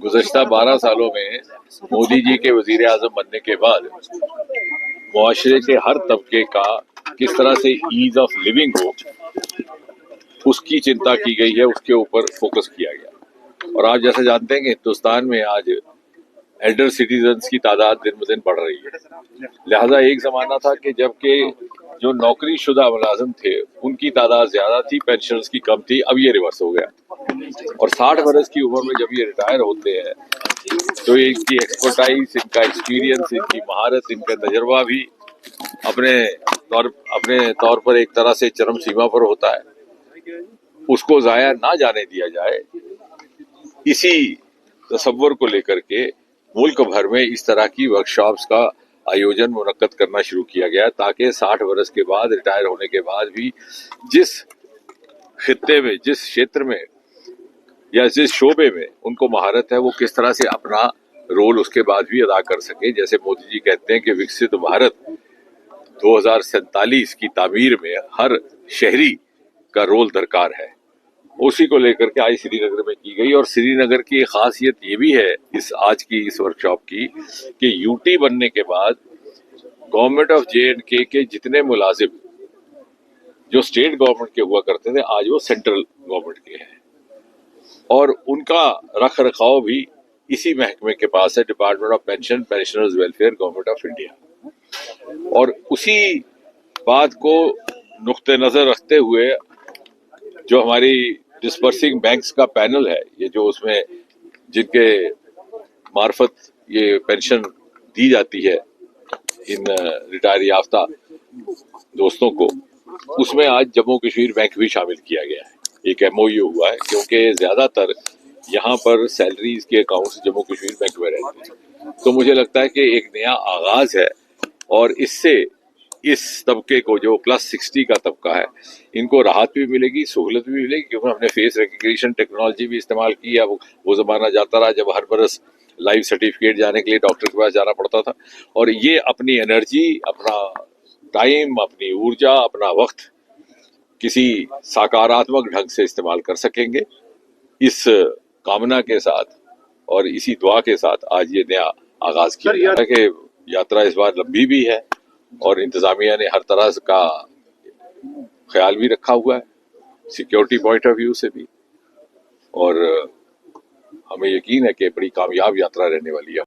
गुज़श्ता 12 सालों में मोदी जी के वजीर आज़म बनने के बाद मुआशरे के हर तबके का किस तरह से ईज ऑफ लिविंग हो उसकी चिंता की गई है, उसके ऊपर फोकस किया गया। और आप जैसे जानते हैं कि हिंदुस्तान में आज एल्डर सिटीजन्स की तादाद दिन ब दिन बढ़ रही है। लिहाजा एक ज़माना था कि जबकि जो नौकरी शुदा मुलाजिम थे उनकी तादाद ज़्यादा थी, पेंशनर्स की कम थी। अब ये रिवर्स हो गया और 60 बरस की उम्र में जब ये रिटायर होते हैं तो इनकी एक्सपर्टाइज, इनका एक्सपीरियंस, इनकी महारत, इनका तजर्बा भी अपने तौर पर एक तरह से चरम सीमा पर होता है। उसको ज़ाया ना जाने दिया जाए, इसी तसव्वुर को लेकर के मुल्क भर में इस तरह की वर्कशॉप्स का आयोजन मुनक्कद करना शुरू किया गया ताकि 60 बरस के बाद, रिटायर होने के बाद भी जिस खित्ते में, जिस क्षेत्र में या जिस शोबे में उनको महारत है, वो किस तरह से अपना रोल उसके बाद भी अदा कर सके। जैसे मोदी जी कहते हैं कि विकसित भारत 2047 की तामीर में हर शहरी का रोल दरकार है, उसी को लेकर के आज श्रीनगर में की गई। और श्रीनगर की खासियत ये भी है आज की इस वर्कशॉप की कि यूटी बनने के बाद गवर्नमेंट ऑफ J&K के जितने मुलाजिम जो स्टेट गवर्नमेंट के हुआ करते थे, आज वो सेंट्रल गवर्नमेंट के हैं और उनका रख रखाव भी इसी महकमे के पास है, department of pension, pensioners welfare, government of India. और उसी बात को नुक्ते नजर रखते हुए जो हमारी डिस्पर्सिंग बैंक्स का पैनल है, ये जो उसमें जिनके मार्फत ये पेंशन दी जाती है इन रिटायर याफ्ता दोस्तों को, उसमें आज जम्मू कश्मीर बैंक भी शामिल किया गया है। एक MOU हुआ है क्योंकि ज्यादातर यहाँ पर सैलरीज के अकाउंट्स जम्मू कश्मीर बैंक में रहते हैं। तो मुझे लगता है कि एक नया आगाज है और इससे इस तबके को, जो +60 का तबका है, इनको राहत भी मिलेगी, सहूलत भी मिलेगी, क्योंकि हमने फेस रिकग्निशन टेक्नोलॉजी भी इस्तेमाल की है। वो जमाना जाता रहा जब हर बरस लाइव सर्टिफिकेट जाने के लिए डॉक्टर के पास जाना पड़ता था। और ये अपनी एनर्जी, अपना टाइम, अपनी ऊर्जा, अपना वक्त किसी सकारात्मक ढंग से इस्तेमाल कर सकेंगे। इस कामना के साथ और इसी दुआ के साथ आज ये नया आगाज किया जा रहा है कि यात्रा इस बार लंबी भी है और इंतजामिया ने हर तरह का ख्याल भी रखा हुआ है, सिक्योरिटी पॉइंट ऑफ व्यू से भी, और हमें यकीन है कि बड़ी कामयाब यात्रा रहने वाली है।